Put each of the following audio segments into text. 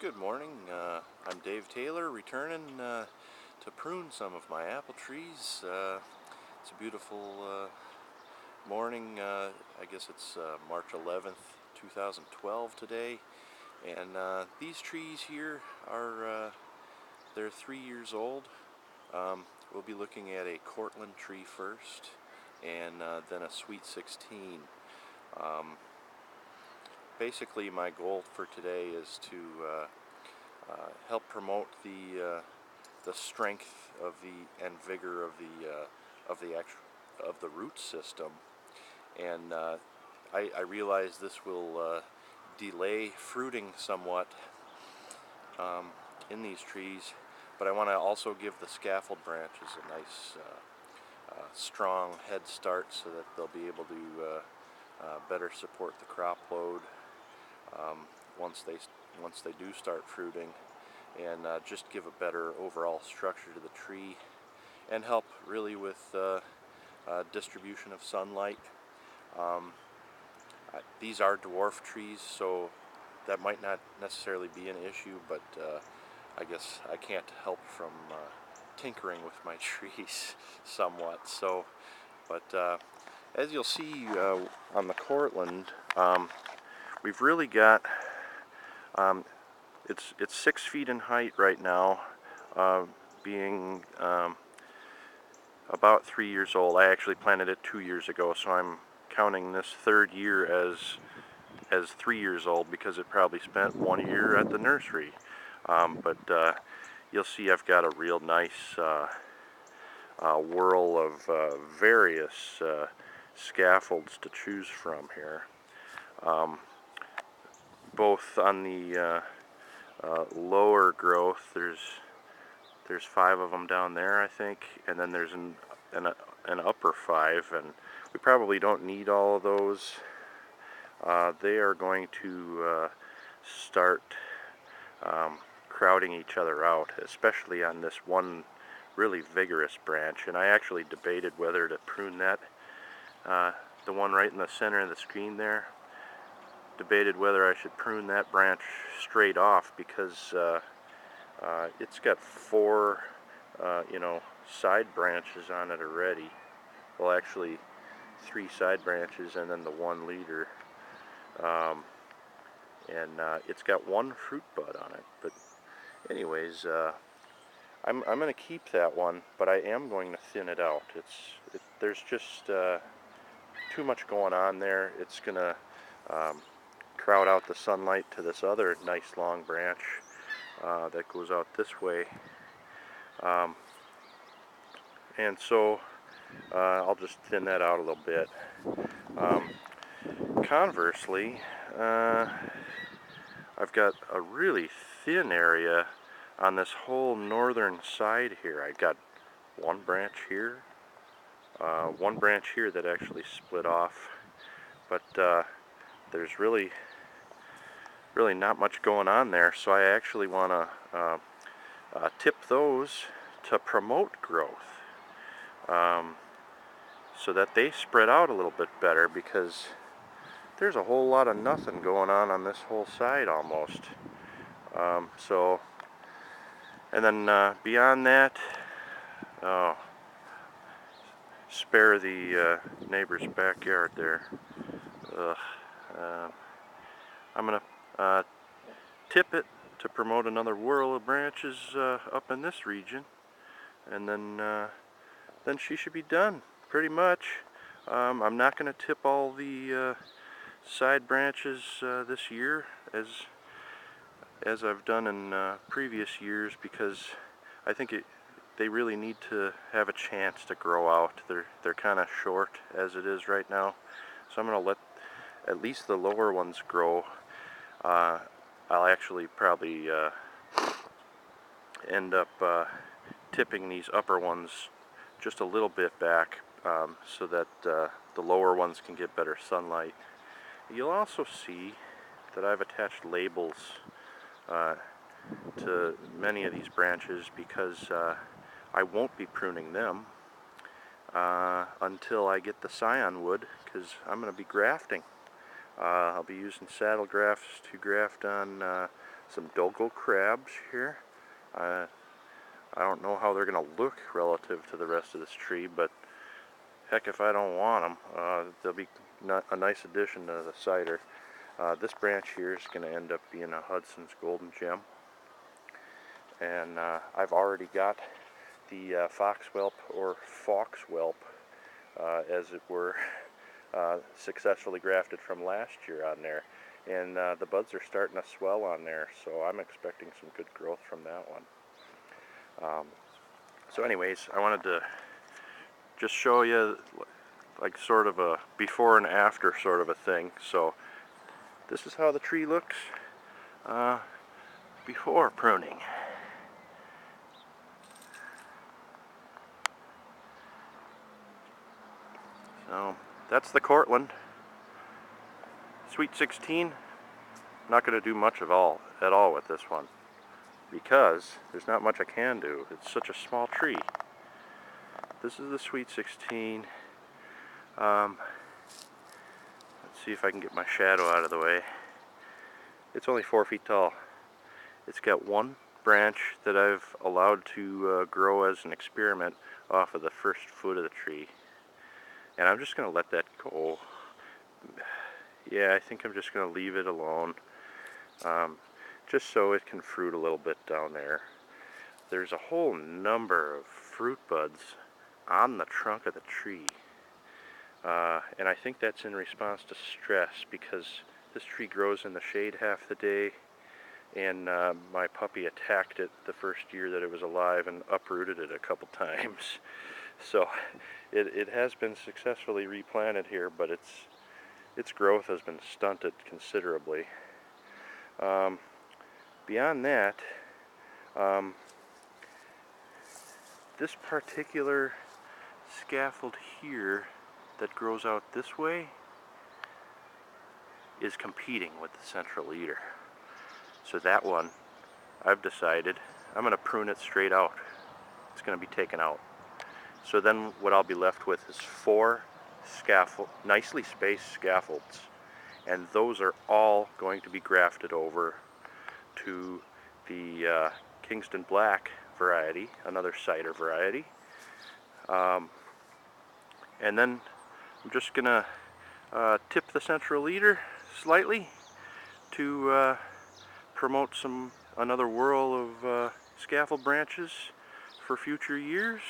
Good morning. I'm Dave Taylor, returning to prune some of my apple trees. It's a beautiful morning. I guess it's March 11th, 2012 today. And these trees here are, they're 3 years old. We'll be looking at a Cortland tree first, and then a Sweet 16. Basically, my goal for today is to help promote the strength of and vigor of the root system, and I realize this will delay fruiting somewhat in these trees, but I want to also give the scaffold branches a nice strong head start so that they'll be able to better support the crop load once they do start fruiting, and just give a better overall structure to the tree and help really with distribution of sunlight. These are dwarf trees, so that might not necessarily be an issue, but I guess I can't help from tinkering with my trees somewhat. So, but as you'll see on the Cortland, we've really got it's 6 feet in height right now, being about 3 years old. I actually planted it 2 years ago, so I'm counting this third year as 3 years old because it probably spent 1 year at the nursery. But you'll see I've got a real nice whirl of various scaffolds to choose from here. Both on the lower growth, there's 5 of them down there, I think, and then there's an upper 5, and we probably don't need all of those. They are going to start crowding each other out, especially on this one really vigorous branch, and I actually debated whether to prune that, the one right in the center of the screen there. Debated whether I should prune that branch straight off because it's got 4 side branches on it already. Well, actually 3 side branches and then the 1 leader, and it's got 1 fruit bud on it. But anyways, I'm going to keep that one, but I am going to thin it out. There's just too much going on there. It's going to crowd out the sunlight to this other nice long branch that goes out this way, and so I'll just thin that out a little bit. Conversely, I've got a really thin area on this whole northern side here. I got 1 branch here, 1 branch here that actually split off, but there's really not much going on there, so I actually want to tip those to promote growth, so that they spread out a little bit better, because there's a whole lot of nothing going on this whole side almost. So, and then beyond that, spare the neighbor's backyard there. I'm going to tip it to promote another whirl of branches up in this region, and then she should be done pretty much. I'm not going to tip all the side branches this year as I've done in previous years, because I think they really need to have a chance to grow out. They're kind of short as it is right now, so I'm going to let at least the lower ones grow. I'll actually probably end up tipping these upper ones just a little bit back, so that the lower ones can get better sunlight. You'll also see that I've attached labels to many of these branches, because I won't be pruning them until I get the scion wood, because I'm going to be grafting. I'll be using saddle grafts to graft on some Dogo crabs here. I don't know how they're going to look relative to the rest of this tree, but heck, if I don't want them, they'll be a nice addition to the cider. This branch here is going to end up being a Hudson's Golden Gem. And I've already got the foxwhelp or foxwhelp, as it were, successfully grafted from last year on there. And the buds are starting to swell on there, so I'm expecting some good growth from that one. So anyways, I wanted to just show you like sort of a before and after sort of a thing. So this is how the tree looks before pruning. So that's the Cortland. Sweet 16, not going to do much at all with this one, because there's not much I can do. It's such a small tree. This is the Sweet 16. Let's see if I can get my shadow out of the way. It's only 4 feet tall. It's got one branch that I've allowed to grow as an experiment off of the first foot of the tree. And I'm just going to let that go. Yeah, I think I'm just going to leave it alone. Just so it can fruit a little bit down there. There's a whole number of fruit buds on the trunk of the tree. And I think that's in response to stress, because this tree grows in the shade half the day, and my puppy attacked it the first year that it was alive and uprooted it a couple times. So it has been successfully replanted here, but its growth has been stunted considerably. Beyond that, this particular scaffold here that grows out this way is competing with the central leader. So that one, I've decided I'm going to prune it straight out. It's going to be taken out. So then what I'll be left with is 4 nicely spaced scaffolds, and those are all going to be grafted over to the Kingston Black variety, another cider variety. And then I'm just going to tip the central leader slightly to promote another whirl of scaffold branches for future years,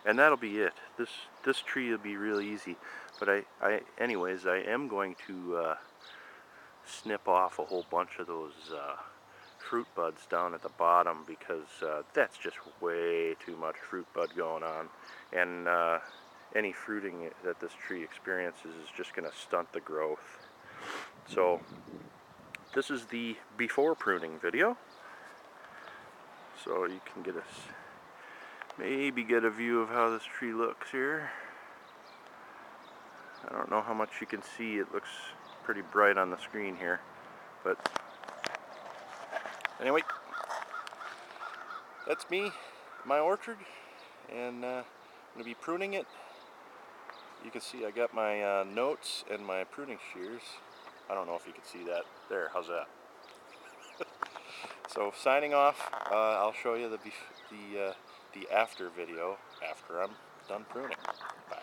and that'll be it. This tree will be real easy. But anyways, I am going to snip off a whole bunch of those fruit buds down at the bottom, because that's just way too much fruit bud going on, and any fruiting that this tree experiences is just going to stunt the growth. So this is the before pruning video, so you can maybe get a view of how this tree looks here. I don't know how much you can see. It looks pretty bright on the screen here, but anyway, that's me, my orchard, and I'm going to be pruning it. You can see I got my notes and my pruning shears. I don't know if you can see that. There, how's that? So signing off, I'll show you the after video after I'm done pruning. Bye.